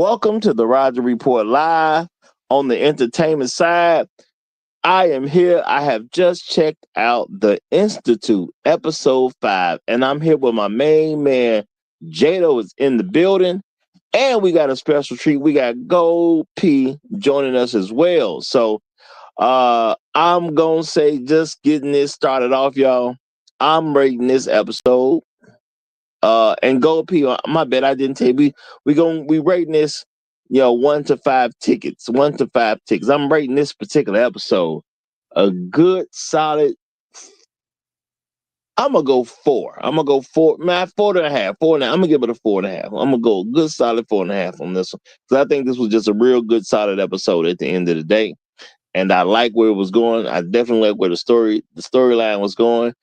Welcome to the Roger Report Live on the entertainment side. I am here. I have just checked out The Institute, episode 5, and I'm here with my main man, Jado is in the building, and we got a special treat. We got Gold P joining us as well. So I'm going to say, just getting this started off, y'all, I'm rating this episode. And Gold P, my bad, I didn't tell you. We rating this, 1 to 5 tickets. 1 to 5 tickets. I'm rating this particular episode a good solid. I'm gonna go 4. I'm gonna go 4. Man, 4.5. 4.5. I'm gonna give it a 4.5. I'm gonna go good solid 4.5 on this one because I think this was just a real good solid episode at the end of the day. And I like where it was going. I definitely like where the storyline was going.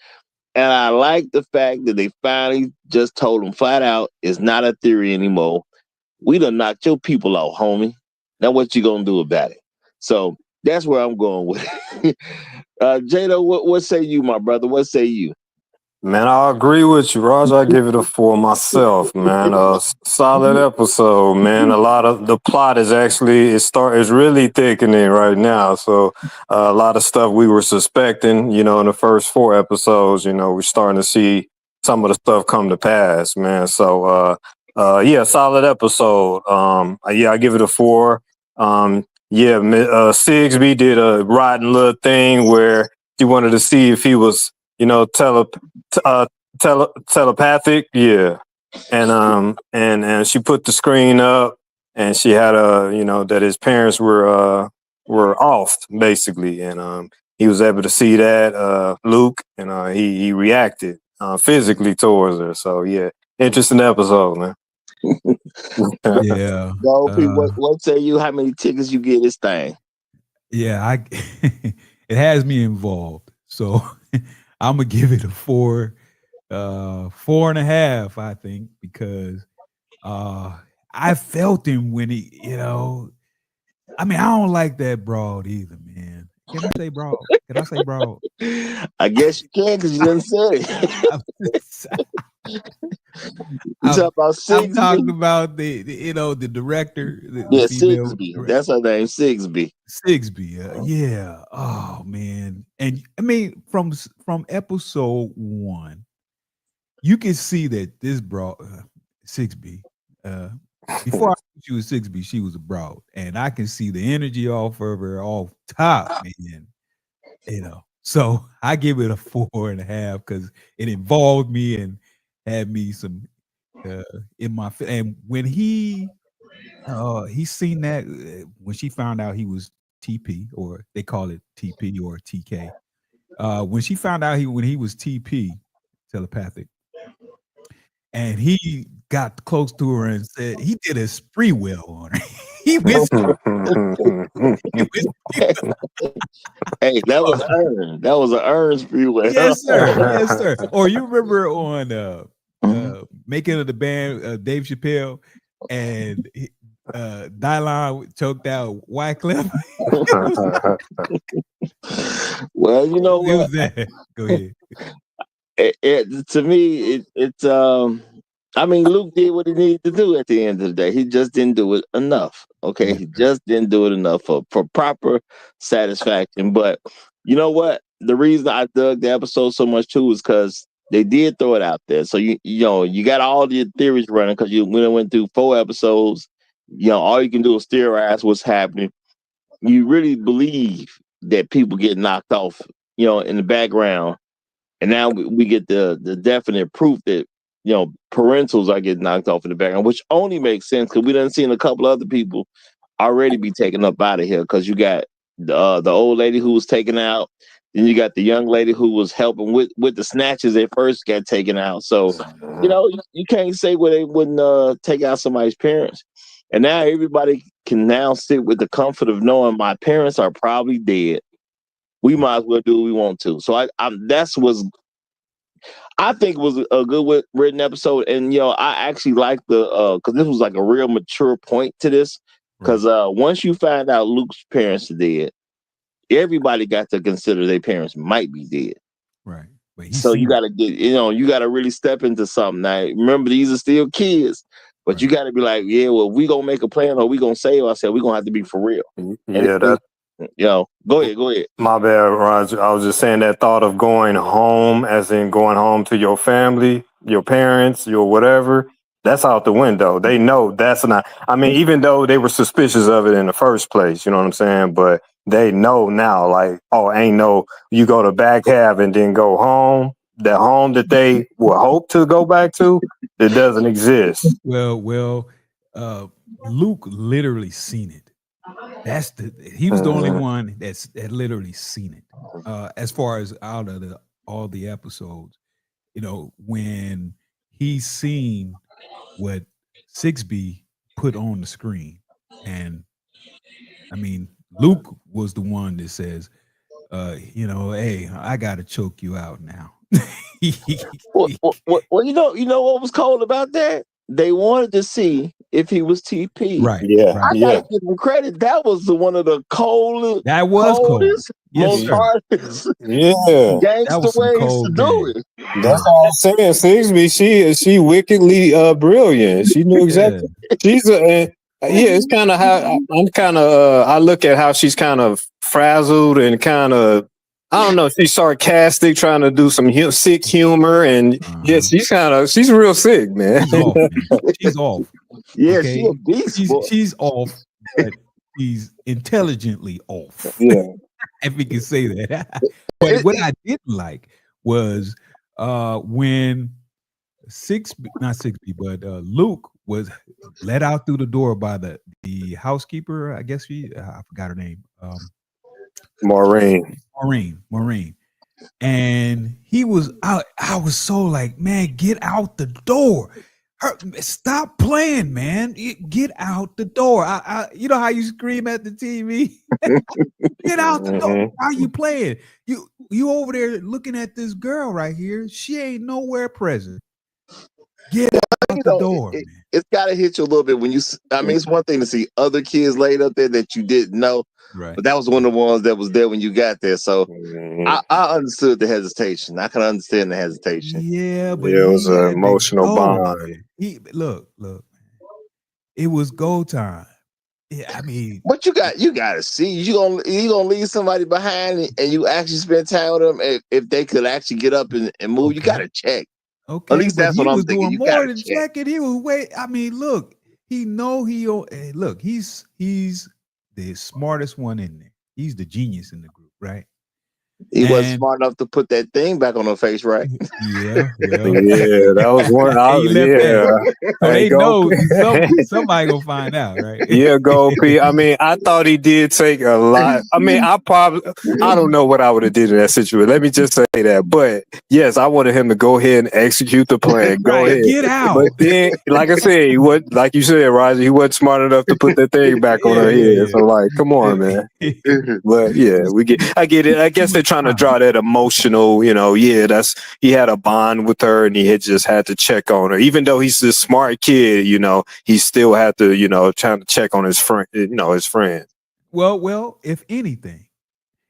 And I like the fact that they finally just told him flat out, it's not a theory anymore. We done knocked your people out, homie. Now what you gonna do about it? So that's where I'm going with it. Jado, what say you, my brother? What say you? Man, I agree with you, Raj. I give it a 4 myself, man. Solid episode, man. A lot of the plot is actually is really thickening right now. So a lot of stuff we were suspecting, in the first 4 episodes, we're starting to see some of the stuff come to pass, man. So yeah, solid episode. Yeah, I give it a 4. Sigsbee did a rotten little thing where she wanted to see if he was telepathic, yeah, and she put the screen up, and she had that his parents were off basically, and he was able to see that Luke, and he reacted physically towards her. So yeah, interesting episode, man. Yeah. What say you? How many tickets you get this thing? Yeah, it has me involved, so I'm gonna give it a 4, 4.5, I think, because I felt him when he, I mean, I don't like that broad either, man. Can I say broad? I guess you can because you didn't say it. I'm talking about the director. Sigsbee. That's her name, Sigsbee. Sigsbee, yeah. Oh man, and I mean from episode 1, you can see that this broad Sigsbee. Before she was Sigsbee, she was a broad, and I can see the energy off of her off top, man. So I give it a 4.5 because it involved me and had me some in my and when he seen that when she found out he was TP, or they call it TP or TK. When she found out when he was TP, telepathic, and he got close to her and said he did a spree wheel on her. He whispered. Hey, that was earned. That was an earned spree wheel. Yes, sir. Yes, sir. Or you remember on Making of the Band, Dave Chappelle, and Dylon choked out Wycliffe. Well, you know what? Go ahead. To me, I mean, Luke did what he needed to do at the end of the day. He just didn't do it enough. Okay, he just didn't do it enough for proper satisfaction. But you know what? The reason I dug the episode so much too is because they did throw it out there. So you got all the theories running because when it went through 4 episodes. All you can do is theorize what's happening. You really believe that people get knocked off, in the background. And now we get the definite proof that, parentals are getting knocked off in the background, which only makes sense because we done seen a couple other people already be taken up out of here because you got the old lady who was taken out. Then you got the young lady who was helping with the snatches that first got taken out. So, you can't say where they wouldn't take out somebody's parents. And now everybody can now sit with the comfort of knowing my parents are probably dead. We might as well do what we want to. So I think it was a good written episode. And I actually like because this was like a real mature point to this. Because once you find out Luke's parents are dead, everybody got to consider their parents might be dead. Right. So you got to get, you got to really step into something. Now, remember, these are still kids. But Right. you got to be like, yeah, well, we gonna make a plan or we gonna save ourselves. We gonna have to be for real. Yeah, that. Go ahead. My bad, Roger. I was just saying that thought of going home, as in going home to your family, your parents, your whatever. That's out the window. They know that's not. I mean, even though they were suspicious of it in the first place, you know what I'm saying? But they know now, like, oh, ain't no. You go to back half and then go home. The home that they would hope to go back to, it doesn't exist. Well, Luke literally seen it. He was the only one that literally seen it. As far as out of all the episodes, when he seen what 6B put on the screen, and I mean, Luke was the one that says, hey, I gotta choke you out now. Well, you know what was cold about that? They wanted to see if he was TP. Right. Yeah. Right. I gotta give him credit. That was one of the coldest, That was cold. Yes, most sir. hardest Yeah. That gangster was some ways to cold do game. it. That's all I'm saying. Sigsby, she wickedly brilliant. She knew exactly. She's it's kind of how I'm kind of. I look at how she's kind of frazzled and kind of. I don't know. She's sarcastic, trying to do some sick humor, and yeah, she's real sick, man. She's off, man. She's off. Yeah, Okay? she a beast. She's off, but she's intelligently off. Yeah. If we can say that. But what I didn't like was when Luke was let out through the door by the housekeeper. I guess I forgot her name. Maureen. And he was out. I was so like, man, get out the door. Stop playing, man. Get out the door. You know how you scream at the TV? Get out the door. Why are you playing? You over there looking at this girl right here. She ain't nowhere present. Get out the door, man. It's got to hit you a little bit when you. I mean, it's one thing to see other kids laid up there that you didn't know, right? But that was one of the ones that was there when you got there. So I understood the hesitation. I can understand the hesitation. Yeah, but it was an emotional bond. Look, it was go time. Yeah, I mean, but you got to see you gonna leave somebody behind and you actually spend time with them. If they could actually get up and move, you got to check. Okay, at least that's what I'm thinking. Doing more than checking. He was I mean, look, look. He's the smartest one in there. He's the genius in the group, right? He wasn't smart enough to put that thing back on her face, right? Yeah, yeah, that was one. They know somebody gonna find out, right? Yeah, go P. I mean, I thought he did take a lot. I mean, I don't know what I would have did in that situation. Let me just say that. But yes, I wanted him to go ahead and execute the plan. Go ahead, get out. But then, like I said, like you said, Roger, he wasn't smart enough to put that thing back on her head. So, like, come on, man. But yeah, I get it. I guess they're trying to draw that emotional, he had a bond with her and he had to check on her. Even though he's this smart kid, he still had to, trying to check on his friend, his friend. Well, if anything,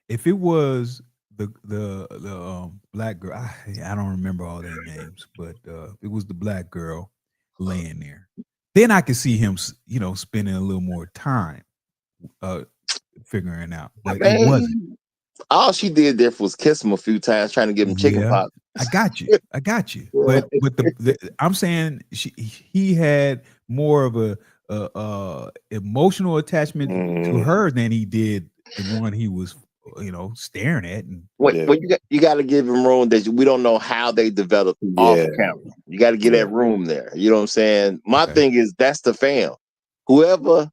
if it was the black girl, I don't remember all their names, but it was the black girl laying there, then I could see him, spending a little more time figuring out. But it wasn't. All she did there was kiss him a few times, trying to give him chicken pox. I got you. But I'm saying he had more of a emotional attachment to her than he did the one he was, staring at. And you got to give him room that we don't know how they developed off camera. You got to get that room there. You know what I'm saying? My thing is that's the fam. Whoever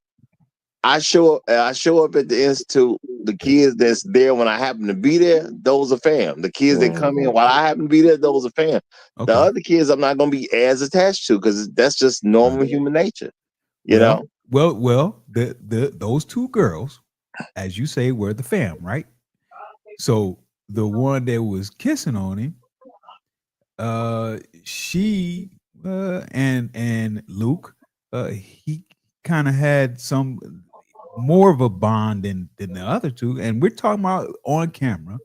I show up at the institute. The kids that's there when I happen to be there, those are fam. The kids that come in while I happen to be there, those are fam. Okay. The other kids I'm not going to be as attached to because that's just normal human nature. You know? Well, those two girls, as you say, were the fam, right? So the one that was kissing on him, she and Luke, he kind of had some more of a bond than the other two, and we're talking about on camera.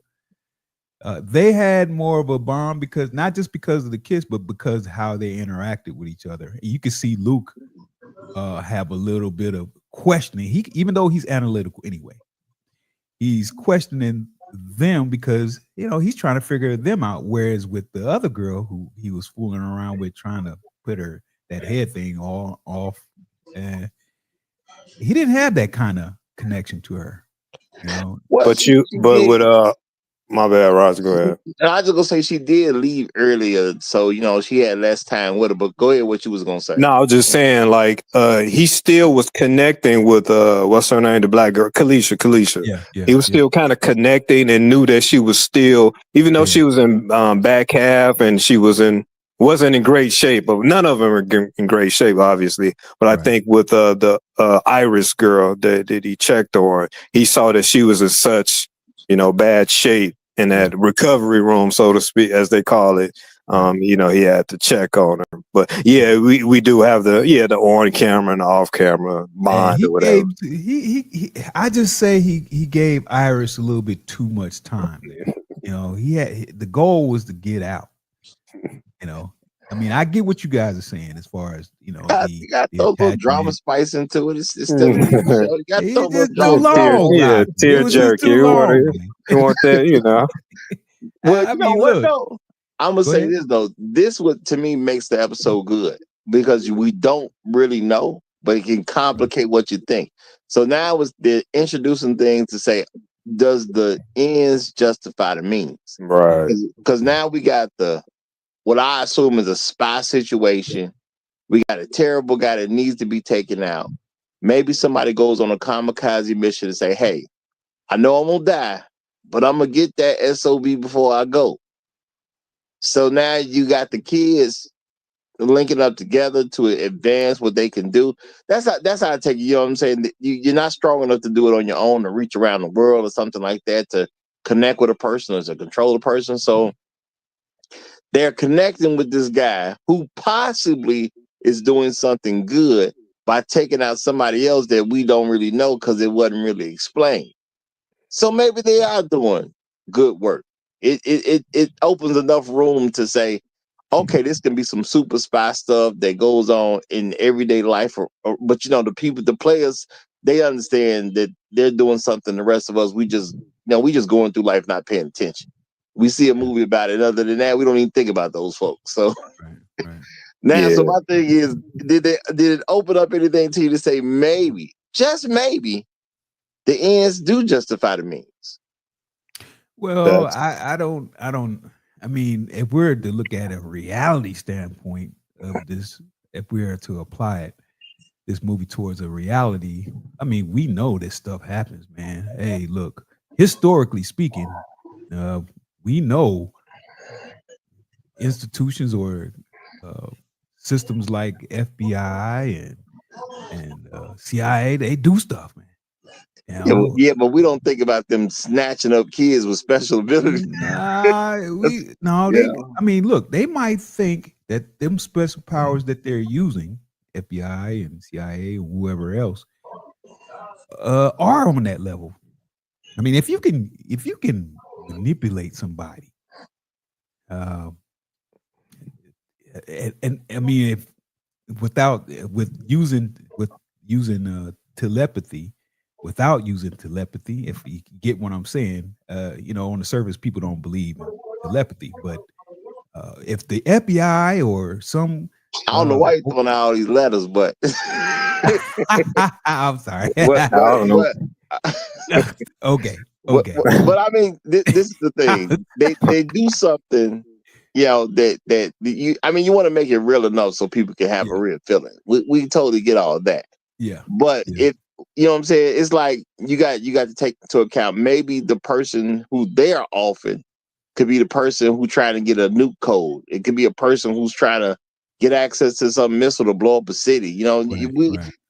They had more of a bond because not just because of the kiss, but because how they interacted with each other. You could see Luke have a little bit of questioning. He, even though he's analytical anyway, he's questioning them because he's trying to figure them out. Whereas with the other girl who he was fooling around with, trying to put her that head thing all off, and he didn't have that kind of connection to her. Well, but with my bad, Ross, go ahead. I was just gonna say she did leave earlier, so she had less time with her. But go ahead, what you was gonna say? No, I was just saying, like, he still was connecting with what's her name, the black girl, Kalisha. Yeah. He was still kind of connecting and knew that she was still, even though she was in back half and she wasn't in great shape, but none of them are in great shape, obviously. But I think with the Iris girl that he checked on, he saw that she was in such bad shape in that recovery room, so to speak, as they call it. He had to check on her. But yeah, we do have the on camera and the off camera bond or whatever. I just say he gave Iris a little bit too much time. He had, the goal was to get out. I mean, I get what you guys are saying as far as you got to throw a little drama spice into it. It's still you got to throw a little drama. Tear jerk. You want that, Well, you know what though? I'm gonna say this though. This what to me makes the episode good because we don't really know, but it can complicate what you think. So now they're introducing things to say, does the ends justify the means? Right. Because now we got what I assume is a spy situation. We got a terrible guy that needs to be taken out. Maybe somebody goes on a kamikaze mission and say, hey, I know I'm gonna die, but I'm gonna get that SOB before I go. So now you got the kids linking up together to advance what they can do. That's how I take it. You know what I'm saying? You're not strong enough to do it on your own to reach around the world or something like that, to connect with a person or to control a person. So they're connecting with this guy who possibly is doing something good by taking out somebody else that we don't really know because it wasn't really explained. So maybe they are doing good work. It opens enough room to say, okay, this can be some super spy stuff that goes on in everyday life. But the players, they understand that they're doing something. The rest of us, we just going through life not paying attention. We see a movie about it. Other than that, we don't even think about those folks. So now, so my thing is, did it open up anything to you to say maybe, just maybe, the ends do justify the means? Well, I don't. I mean, if we're to look at a reality standpoint of this, if we are to apply this movie towards a reality, I mean, we know this stuff happens, man. Hey, look, historically speaking, we know institutions or systems like FBI and CIA, they do stuff, man. But we don't think about them snatching up kids with special abilities. I mean, look, they might think that them special powers that they're using, FBI and CIA and whoever else, are on that level. I mean, if you can manipulate somebody, and I mean, with using telepathy. Without using telepathy, if you get what I'm saying, on the surface, people don't believe in telepathy. But if the FBI or some, I don't know why you're throwing out all these letters, but I'm sorry. I don't know. Okay. But I mean, this is the thing. They do something, that you. I mean, you want to make it real enough so people can have a real feeling. We totally get all of that. Yeah. But if you know what I'm saying, it's like you got to take into account maybe the person who they are offing could be the person who trying to get a nuke code. It could be a person who's trying to get access to some missile to blow up a city.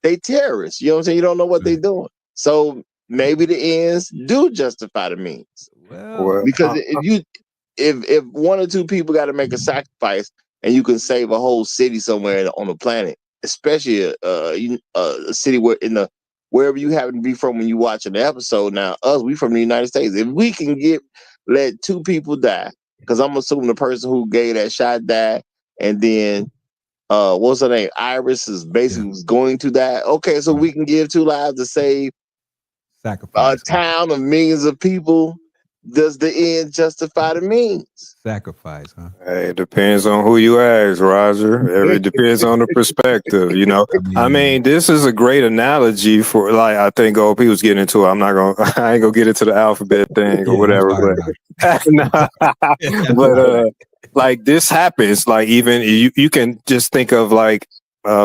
They terrorists. You know what I'm saying? You don't know what they're doing. So maybe the ends do justify the means. Well, because if one or two people got to make a sacrifice and you can save a whole city somewhere on the planet, especially a city wherever you happen to be from when you watching the episode. Now, we from the United States. If we can let two people die, because I'm assuming the person who gave that shot died, and then what's her name? Iris is basically was going to die. Okay, so we can give 2 lives to save Sacrifice. a town of millions of people. Does the end justify the means? Sacrifice, huh? Hey, it depends on who you ask, Roger. It depends on the perspective, you know. I mean, this is a great analogy for, like, I think OP was getting into it. I ain't gonna get into the alphabet thing or whatever. But like this happens. Like even you can just think of like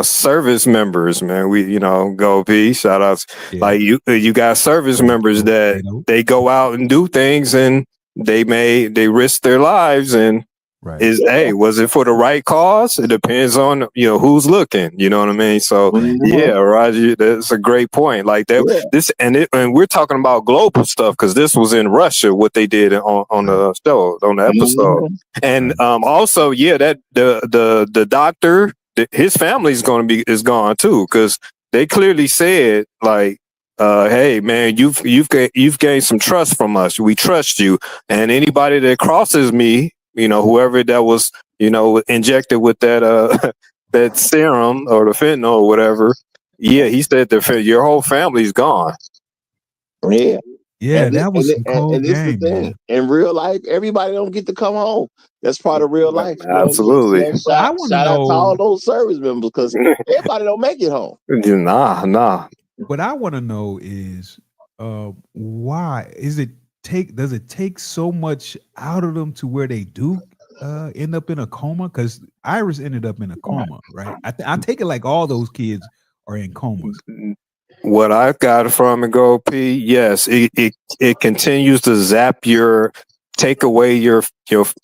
service members, man. Go P, shout outs. Yeah. Like you got service members that they go out and do things and they risk their lives and was it for the right cause? It depends on who's looking. You know what I mean? So yeah, Roger, that's a great point. Like that, and we're talking about global stuff because this was in Russia. What they did on the show, on the episode, and also that the doctor, his family's is gone too because they clearly said like. Hey man, you've gained some trust from us. We trust you, and anybody that crosses me, whoever that was, injected with that that serum or the fentanyl or whatever. Yeah, he said your whole family's gone. Yeah, that was some cold game. This is the thing. In real life, everybody don't get to come home. That's part of real life. Absolutely. Shout out to all those service members because everybody don't make it home. Nah. What I want to know is why does it take so much out of them to where they do end up in a coma? Because Iris ended up in a coma, right? I take it like all those kids are in comas. What I got from it, Go P, yes, it continues to take away your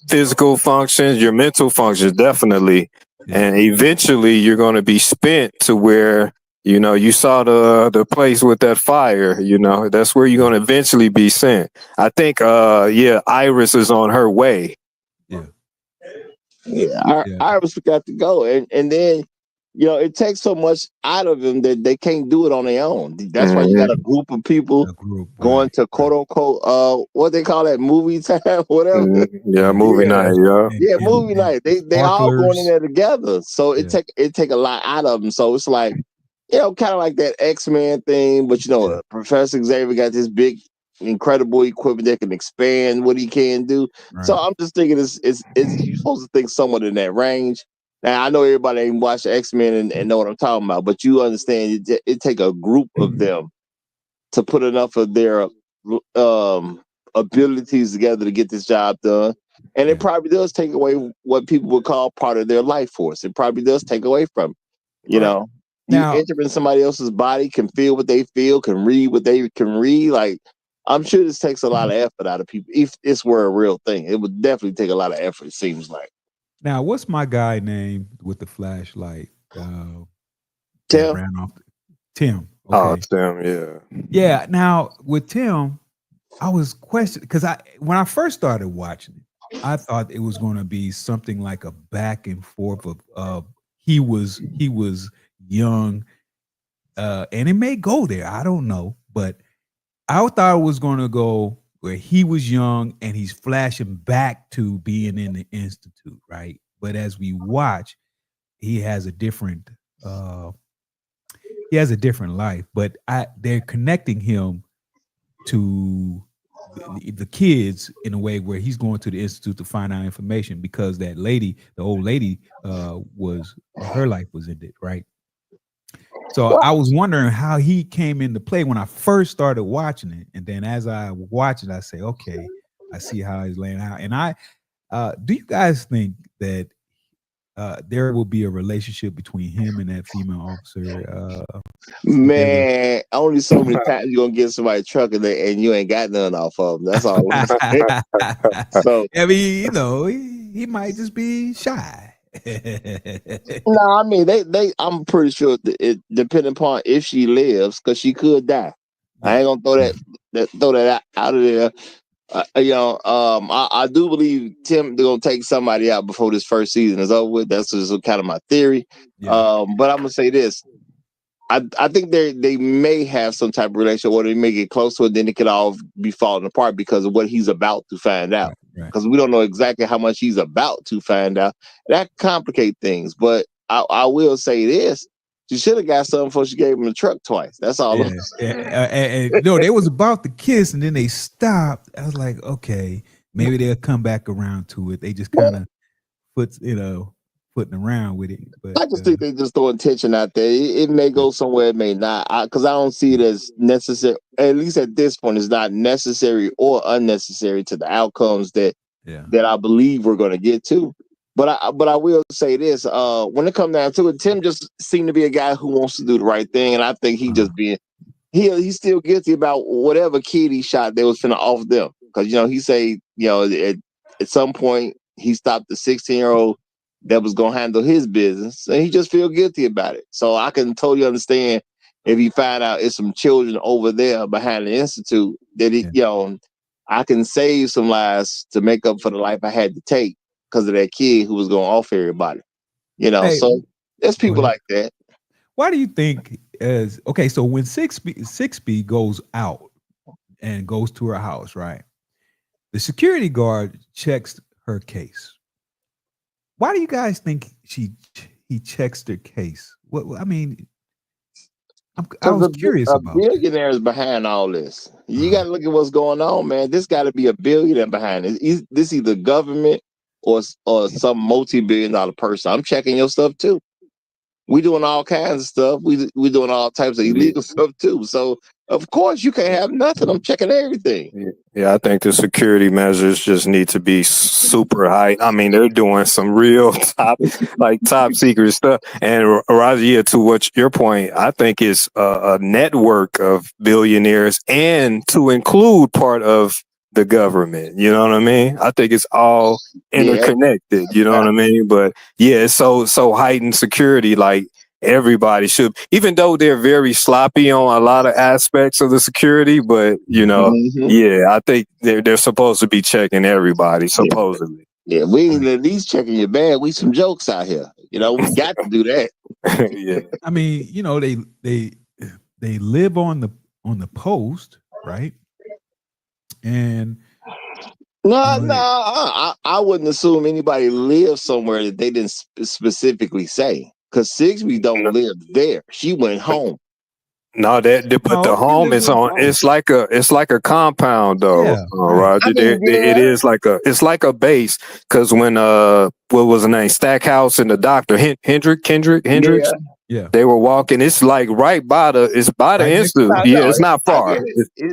physical functions, your mental functions, definitely, and eventually you're going to be spent to where. You saw the place with that fire, that's where you're going to eventually be sent. I think, Iris is on her way. Iris got to go. And then, it takes so much out of them that they can't do it on their own. That's why you got a group of people going to quote unquote, what they call that, movie time, whatever. Yeah, movie night, Yeah, movie night. They all going in there together. So it take a lot out of them. So it's like, kind of like that X-Men thing, but Professor Xavier got this big, incredible equipment that can expand what he can do. Right. So I'm just thinking it's you're supposed to think somewhat in that range. Now I know everybody ain't watched X-Men and know what I'm talking about, but you understand it take a group of them to put enough of their abilities together to get this job done. And it probably does take away what people would call part of their life force. It probably does take away from, Now, you enter in somebody else's body, can feel what they feel, can read what they can read. Like, I'm sure this takes a lot of effort out of people. If this were a real thing, it would definitely take a lot of effort, it seems like. Now, what's my guy name with the flashlight? Tim. Tim. Okay. Oh, Tim, yeah. Yeah, now, with Tim, I was questioning, because when I first started watching it, I thought it was going to be something like a back and forth of he was young, and it may go there, I don't know, but I thought it was going to go where he was young and he's flashing back to being in the institute, right? But as we watch, he has a different life, but they're connecting him to the kids in a way where he's going to the institute to find out information because that lady, the old lady, her life was ended, right? So I was wondering how he came into play when I first started watching it, and then as I watch it, I say, okay, I see how he's laying out. And do you guys think that there will be a relationship between him and that female officer? Man, only so many times you're gonna get somebody truck and you ain't got none off of them. That's all. So I mean, he might just be shy. No, I mean I'm pretty sure it depending upon if she lives, because she could die. I ain't gonna throw that out of there. I do believe Tim they're gonna take somebody out before this first season is over with. That's just kind of my theory. Yeah. But I'm gonna say this. I think they may have some type of relationship where they may get close to it, then it could all be falling apart because of what he's about to find out. Because we don't know exactly how much he's about to find out. That complicate things. But I will say this: she should have got something before she gave him the truck twice. That's all. Yeah, and no, they was about to kiss, and then they stopped. I was like, okay, maybe they'll come back around to it. They just kind of putting around with it. But I just think they just throwing tension out there. It may go somewhere, it may not. Because I don't see it as necessary. At least at this point, it's not necessary or unnecessary to the outcomes that I believe we're going to get to. But I will say this: when it comes down to it, Tim just seemed to be a guy who wants to do the right thing, and I think he just being he's still guilty about whatever kid he shot. They was finna off them because he say at some point he stopped the 16-year-old that was gonna handle his business, and he just feel guilty about it. So I can totally understand if he find out it's some children over there behind the institute that I can save some lives to make up for the life I had to take because of that kid who was going off everybody. So there's people like that. Why do you think so when 6B goes out and goes to her house, right? The security guard checks her case. Why do you guys think he checks their case? What I mean, I was curious about. A billionaire is behind all this. You got to look at what's going on, man. This got to be a billionaire behind it. This either government or some multi-billion-dollar person. I'm checking your stuff too. We doing all kinds of stuff. We doing all types of illegal stuff too. So of course you can't have nothing. I'm checking everything. Yeah, I think the security measures just need to be super high. I mean, they're doing some real top secret stuff. And Roger, to what your point, I think it's a network of billionaires, and to include part of the government. You know what I mean? I think it's all interconnected. You know what I mean? But yeah, so heightened security, like everybody should, even though they're very sloppy on a lot of aspects of the security. But I think they're supposed to be checking everybody, supposedly. Yeah, we ain't at least checking your bag. We some jokes out here. We got to do that. Yeah, I mean, they live on the post, right? And I wouldn't assume anybody lives somewhere that they didn't specifically say, because 6B don't live there. She went home. No, the home is on. It's like a compound, though, Roger. It is like a base. Because when what was the name? Stackhouse and the doctor Hendricks. Yeah, they were walking. It's like right by the institute. Yeah, it's not far.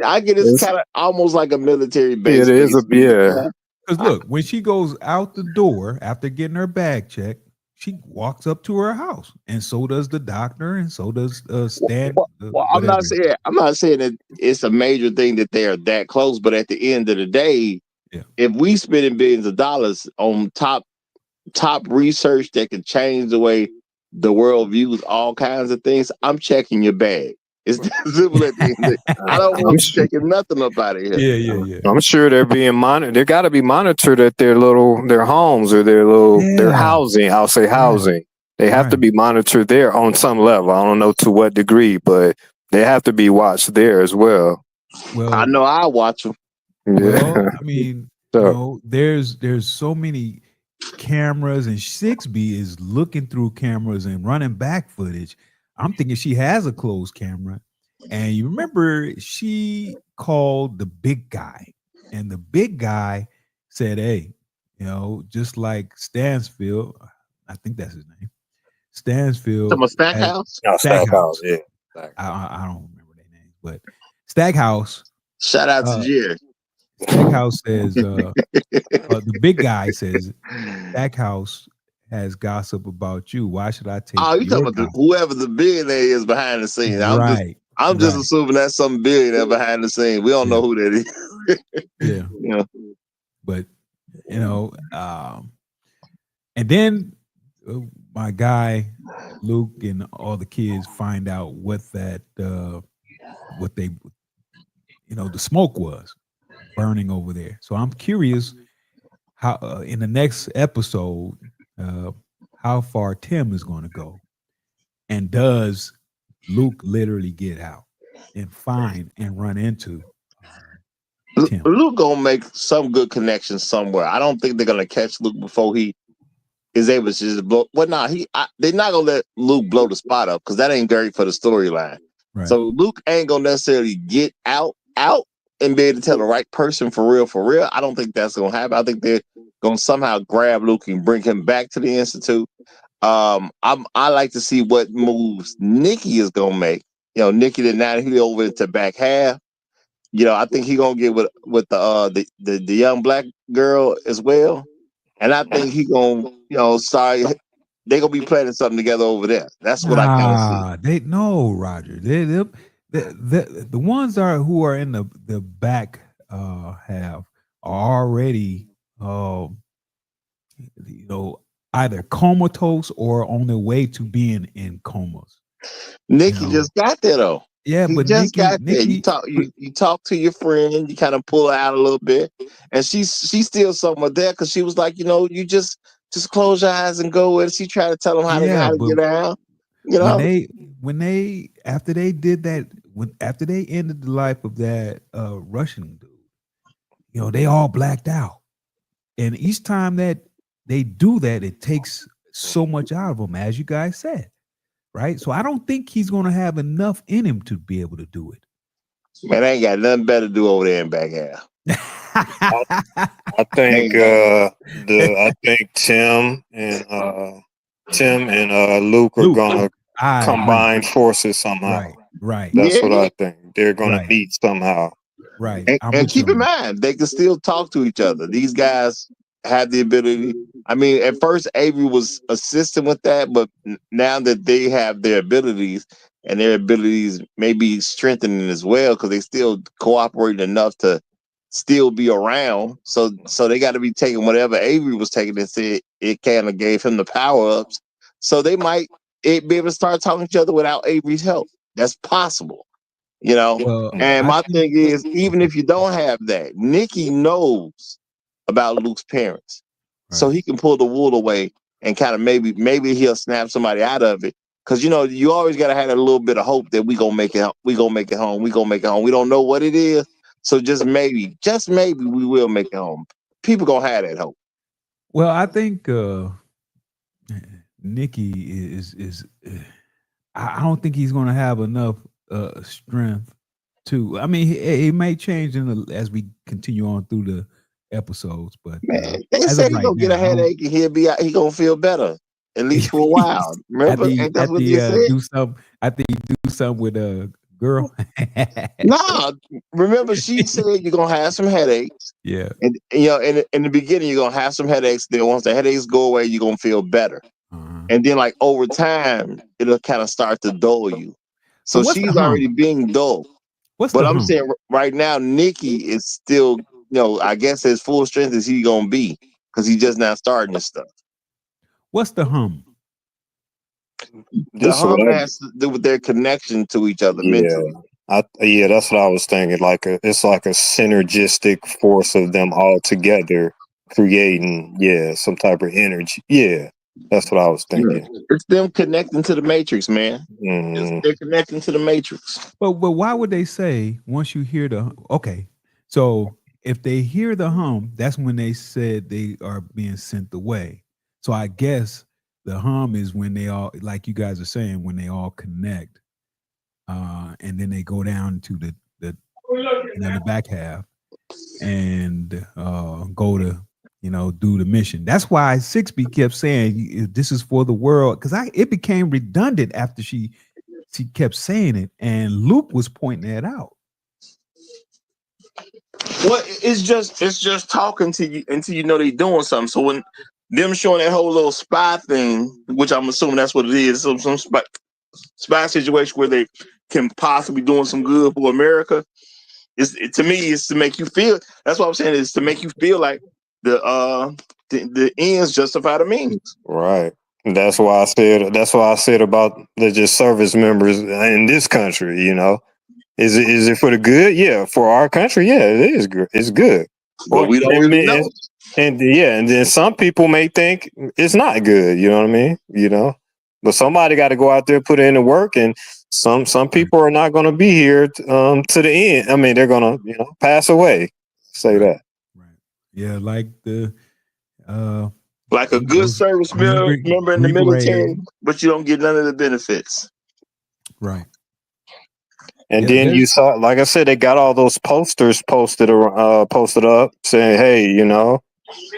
I get it's kind of almost like a military base. It is because look, when she goes out the door after getting her bag checked, she walks up to her house, and so does the doctor, and so does Stan. I'm not saying that it's a major thing that they are that close, but at the end of the day, if we spending billions of dollars on top research that could change the way the world views all kinds of things, I'm checking your bag. It's simple at the end of the day. I don't want you checking nothing up out of here. Yeah. I'm sure they're being monitored. They got to be monitored at their homes or their housing. I'll say housing. They have to be monitored there on some level. I don't know to what degree, but they have to be watched there as well. Well, I know I watch them. Yeah. Well, I mean, there's so many cameras, and 6B is looking through cameras and running back footage. I'm thinking she has a closed camera. And you remember she called the big guy, and the big guy said, hey, just like Stansfield, I think that's his name. Stansfield. Stackhouse? Stackhouse, yeah. I don't remember their names, but Stackhouse. Shout out to Jerry. Stackhouse says, the big guy says, Stackhouse has gossip about you. Why should I take? Oh, you talking about whoever the billionaire is behind the scenes? I'm just assuming that's some billionaire behind the scenes. We don't know who that is. But and then my guy Luke and all the kids find out what they the smoke was burning over there. So I'm curious how in the next episode how far Tim is going to go, and does Luke literally get out and find and run into Tim? Luke gonna make some good connections somewhere. I don't think they're gonna catch Luke before he is able to just blow. Well, nah, they're not gonna let Luke blow the spot up because that ain't great for the storyline. Right. So Luke ain't gonna necessarily get out, and be able to tell the right person for real, for real. I don't think that's gonna happen. I think they're gonna somehow grab Luke and bring him back to the Institute. I like to see what moves Nikki is gonna make. You know, Nikki did now he over into back half. You know, I think he gonna get with the young black girl as well. And I think he gonna, they gonna be planning something together over there. That's what I kind of see. They no, Roger. The ones who are in the back half are already either comatose or on their way to being in comas. Nikki just got there though. Yeah, he but just Nikki, got there. You talk to your friend, you kind of pull her out a little bit, and she's still somewhat there because she was like, you just close your eyes and go. And she tried to tell them how to get out. When they after they did that, after they ended the life of that Russian dude, they all blacked out, and each time that they do that, it takes so much out of them, as you guys said. Right, so I don't think he's going to have enough in him to be able to do it. Man, I ain't got nothing better to do over there in back half. I think Tim and Luke are gonna combine forces somehow. Right. That's what I think. They're gonna meet somehow. Right. And keep in mind, they can still talk to each other. These guys have the ability. I mean, at first Avery was assisting with that, but now that they have their abilities and their abilities may be strengthening as well because they still cooperate enough to still be around. So they got to be taking whatever Avery was taking and said it kind of gave him the power ups. So they might be able to start talking to each other without Avery's help. That's possible. And my thing is, even if you don't have that, Nikki knows about Luke's parents, so he can pull the wool away and kind of maybe he'll snap somebody out of it. Because you always gotta have a little bit of hope that we gonna make it home. We gonna make it home. We don't know what it is, so just maybe we will make it home. People gonna have that hope. Well, I think Nikki is. I don't think he's gonna have enough strength to. I mean, it may change as we continue on through the episodes, but man, they say he's gonna get a headache and he gonna feel better at least for a while. Remember, ain't that what you said? I think you do something with a girl. Nah, remember she said you're gonna have some headaches. Yeah, and in the beginning you're gonna have some headaches. Then once the headaches go away, you're gonna feel better. And then like over time, it'll kind of start to dull you. So she's already being dull. But I'm saying right now, Nikki is still, I guess his full strength is he gonna be because he's just not starting this stuff. What's the hum? The hum has to do with their connection to each other mentally. That's what I was thinking. It's like a synergistic force of them all together creating, some type of energy. Yeah. That's what I was thinking. It's them connecting to the Matrix, man. They're connecting to the Matrix. But why would they say once you hear so if they hear the hum, that's when they said they are being sent away. So I guess the hum is when they all, like you guys are saying, when they all connect, and then they go down to the back half and go to do the mission. That's why 6B kept saying this is for the world, because it became redundant after she kept saying it, and Luke was pointing that out. Well, it's just talking to you until they're doing something. So when them showing that whole little spy thing, which I'm assuming that's what it is, some spy situation where they can possibly doing some good for America. To me, it's to make you feel. That's what I'm saying, is to make you feel like the ends justify the means. Right. That's why I said about the just service members in this country. Is it for the good? Yeah, for our country, yeah, it is good. It's good. But we don't really know. And then some people may think it's not good. You know what I mean? But somebody got to go out there, put in the work, and some people are not going to be here to the end. I mean, they're going to pass away. Say that. Right. Yeah, like the Like a good service member in the military, but you don't get none of the benefits. Right. And then you saw, like I said, they got all those posters posted up saying, "Hey, you know,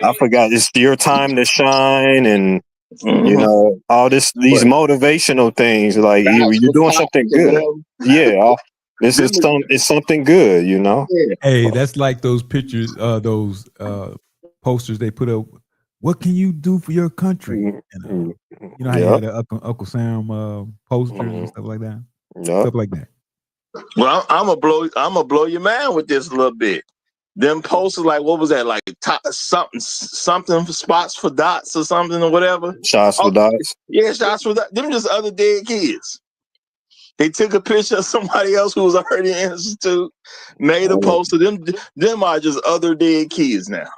I forgot it's your time to shine," and you know, all these motivational things. Like you're doing something good. Yeah, it's something good. You know. Hey, that's like those pictures, those posters they put up. What can you do for your country? You know how you had Uncle Sam posters and stuff like that. Stuff like that. Well, I'm gonna blow your mind with this a little bit. Them posters, like what was that? Like something spots for dots or something or whatever. Shots for dots. Yeah, shots for dots. Them just other dead kids. They took a picture of somebody else who was already in the institute, made a poster. Them are just other dead kids now.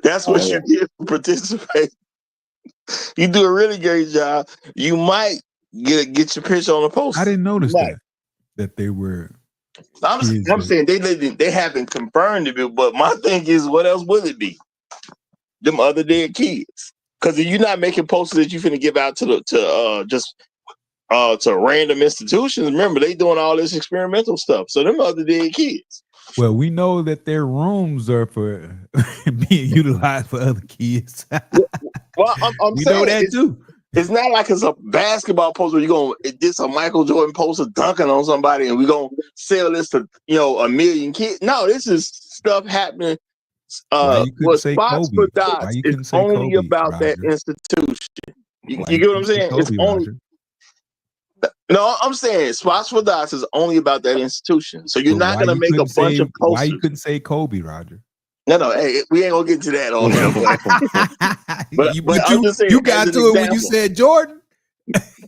That's what you get for participating. You do a really great job. You might get your picture on the poster. I didn't notice that they were. I'm saying they haven't confirmed it, but my thing is, what else would it be? Them other dead kids. Because if you're not making posters that you finna give out to random institutions, remember they doing all this experimental stuff. So them other dead kids. Well, we know that their rooms are for being utilized for other kids. Well, I'm we saying know that too. It's not like it's a basketball poster. You're gonna this a Michael Jordan poster dunking on somebody, and we're gonna sell this to a million kids. No, this is stuff happening. What Spots for Dots is only about that institution. You get what I'm saying? It's only. No, I'm saying Spots for Dots is only about that institution. So you're not gonna make a bunch of posters. Why you couldn't say Kobe, Roger? No, hey, we ain't gonna get to that on here. But you got to it when you said Jordan.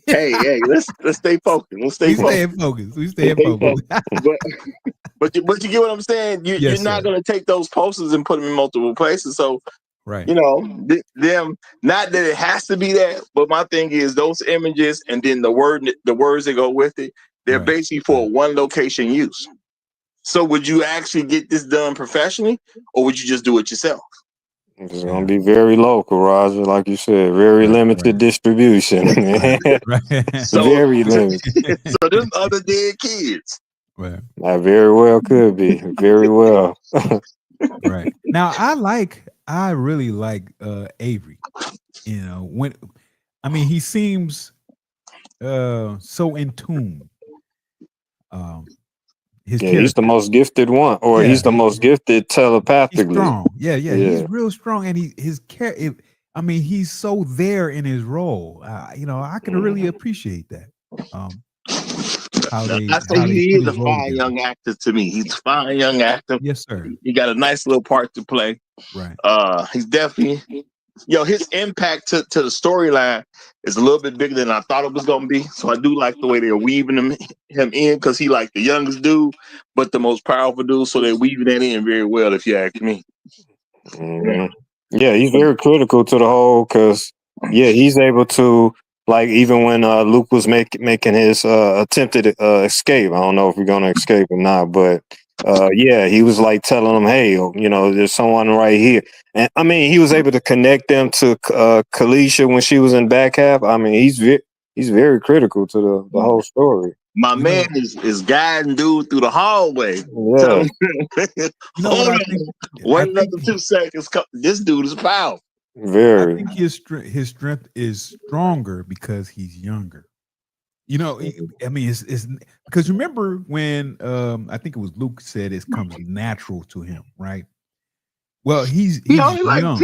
hey, let's stay focused. We staying focused. But you get what I'm saying? You're not gonna take those posters and put them in multiple places. So right, them, not that it has to be that, but my thing is those images and then the words that go with it, they're basically for one location use. So would you actually get this done professionally, or would you just do it yourself? It's gonna be very local, Roger. Like you said, very limited distribution. So, very limited. So them other dead kids. Right. That very well could be. Very well. Right. Now I really like Avery. He seems so in tune. He's the most gifted one, or he's the most gifted telepathically. He's strong. Yeah. He's real strong, and he's so there in his role. I can really appreciate that. He is a fine young actor to me. He's a fine young actor. Yes, sir. He got a nice little part to play. Right. He's definitely. His impact to the storyline is a little bit bigger than I thought it was going to be. So I do like the way they're weaving him in, because he like the youngest dude, but the most powerful dude. So they're weaving that in very well, if you ask me. Mm-hmm. Yeah, he's very critical to the whole, because he's able to, like, even when Luke was making his attempted escape. I don't know if we're going to escape or not, but he was like telling them, hey, there's someone right here. And I mean, he was able to connect them to Kalisha when she was in back half. I mean, he's very critical to the whole story. My man is guiding dude through the hallway. Yeah. Wait another 2 seconds. This dude is powerful. Very. I think his strength is stronger because he's younger. It's because remember when I think it was Luke said it comes natural to him, right? Well, he's only like 10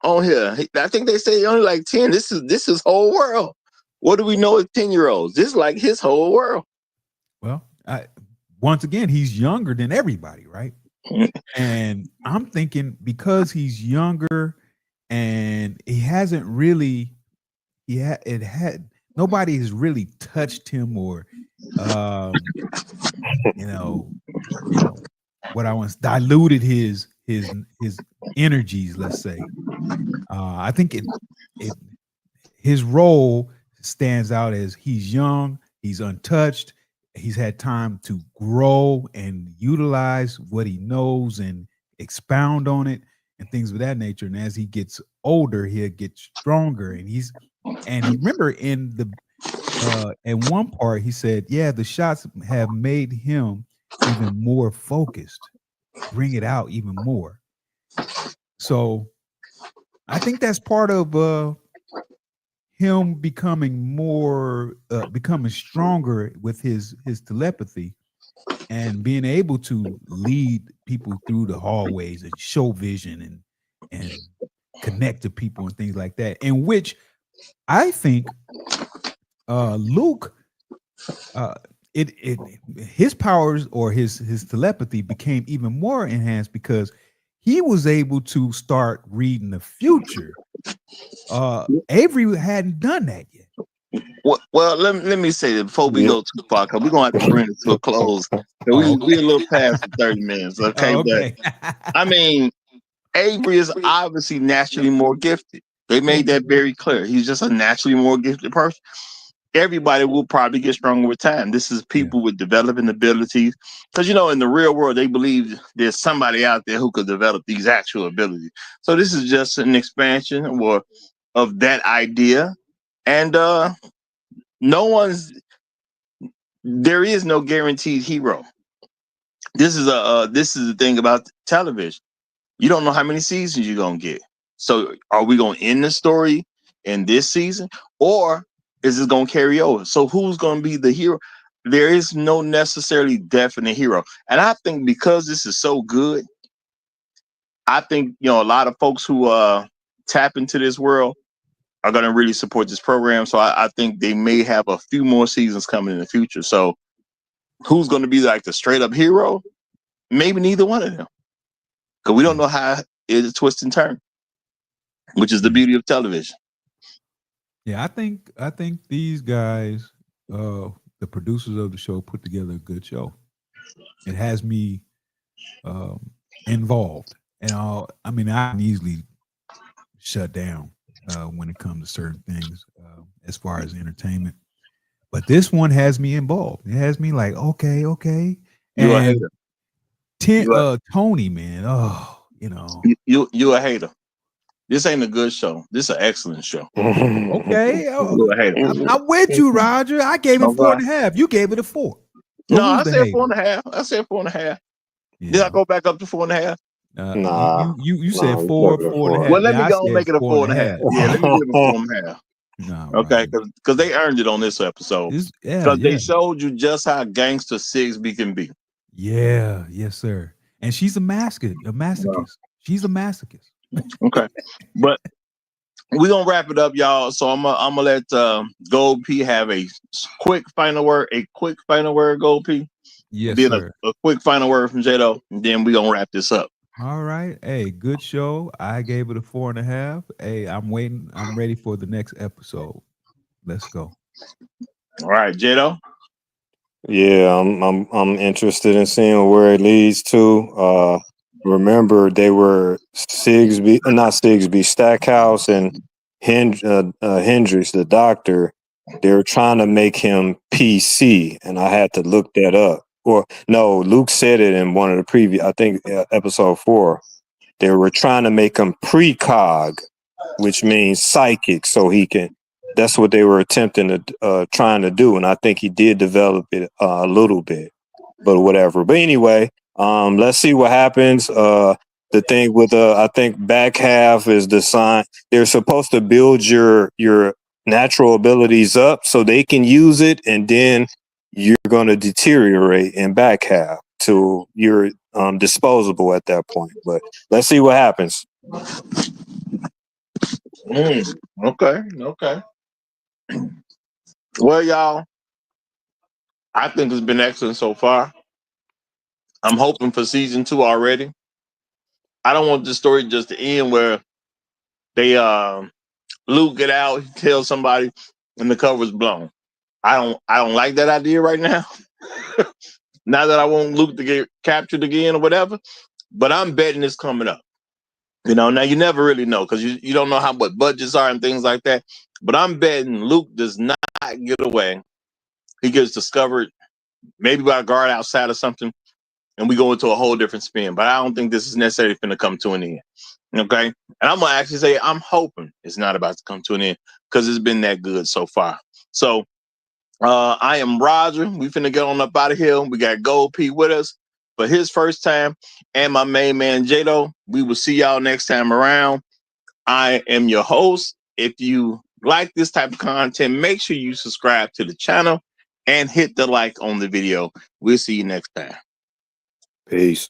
on here. I think they say he only like 10. This is whole world. What do we know as 10-year-olds? This is like his whole world. Well, once again, he's younger than everybody, right? And I'm thinking because he's younger and he hasn't really, nobody has really touched him or, what I want diluted his energies. Let's say, I think his role stands out as he's young, he's untouched, he's had time to grow and utilize what he knows and expound on it and things of that nature. And as he gets older, he'll get stronger. And he remember in one part he said, yeah, the shots have made him even more focused, bring it out even more. So I think that's part of him becoming stronger with his telepathy and being able to lead people through the hallways and show vision and connect to people and things like that. In which I think Luke, his powers or his telepathy became even more enhanced because he was able to start reading the future. Avery hadn't done that yet. Well, let me say that before we go too far, because we're gonna have to bring it to a close. We're a little past the 30 minutes, okay? Okay. But I mean, Avery is obviously naturally more gifted. They made that very clear. He's just a naturally more gifted person. Everybody will probably get stronger with time. This is people with developing abilities. Because, in the real world, they believe there's somebody out there who could develop these actual abilities. So this is just an expansion of that idea. And there is no guaranteed hero. This is the thing about television. You don't know how many seasons you're going to get. So are we going to end the story in this season, or is it going to carry over? So who's going to be the hero? There is no necessarily definite hero. And I think because this is so good, I think, a lot of folks who tap into this world are going to really support this program. So I think they may have a few more seasons coming in the future. So who's going to be like the straight up hero? Maybe neither one of them. Because we don't know how it's a twist and turn, which is the beauty of television. Yeah, I think these guys, the producers of the show, put together a good show. It has me involved, and I can easily shut down when it comes to certain things as far as entertainment. But this one has me involved. It has me like, okay. And Tony, man, you a hater. This ain't a good show. This is an excellent show. Okay, I'm with you, Roger. I gave it 4.5. You gave it a 4. No, I said 4.5. I said 4.5. Yeah. Did I go back up to 4.5? Nah, you said 4.5. Well, let me go and make it a 4.5. Yeah, let me give it a 4.5. No, okay, because they earned it on this episode. Because they showed you just how gangster Sigsbee can be. Yeah, yes, sir. And she's a masochist. She's a masochist. Okay, but we're gonna wrap it up, y'all. So I'm gonna let Gold P have a quick final word. Gold P. Yes, then sir. A quick final word from Jado, and then we're gonna wrap this up. All right. Hey, good show. I gave it a 4.5. Hey, I'm waiting. I'm ready for the next episode. Let's go. All right, Jado. Yeah, I'm interested in seeing where it leads to. Remember, they were Stackhouse and Hendricks, the doctor. They were trying to make him PC, and I had to look that up. Or no, Luke said it in one of the previous, I think, episode 4. They were trying to make him precog, which means psychic, so he can. That's what they were attempting to trying to do, and I think he did develop it a little bit, but whatever. But anyway. Let's see what happens. The thing with I think back half is the sign. They're supposed to build your natural abilities up so they can use it, and then you're going to deteriorate in back half to you're disposable at that point. But let's see what happens. Okay. Well, y'all, I think it's been excellent so far. I'm hoping for season 2 already. I don't want the story just to end where they Luke get out, he tells somebody, and the cover's blown. I don't like that idea right now. Not that I want Luke to get captured again or whatever, but I'm betting it's coming up. Now you never really know because you don't know what budgets are and things like that. But I'm betting Luke does not get away. He gets discovered maybe by guard outside or something, and we go into a whole different spin. But I don't think this is necessarily going to come to an end. Okay, and I'm gonna actually say I'm hoping it's not about to come to an end because it's been that good so far. So I am Roger. We finna get on up out of here. We got Gold P with us for his first time, and my main man Jado. We will see y'all next time around. I am your host. If you like this type of content, make sure you subscribe to the channel and hit the like on the video. We'll see you next time. Peace.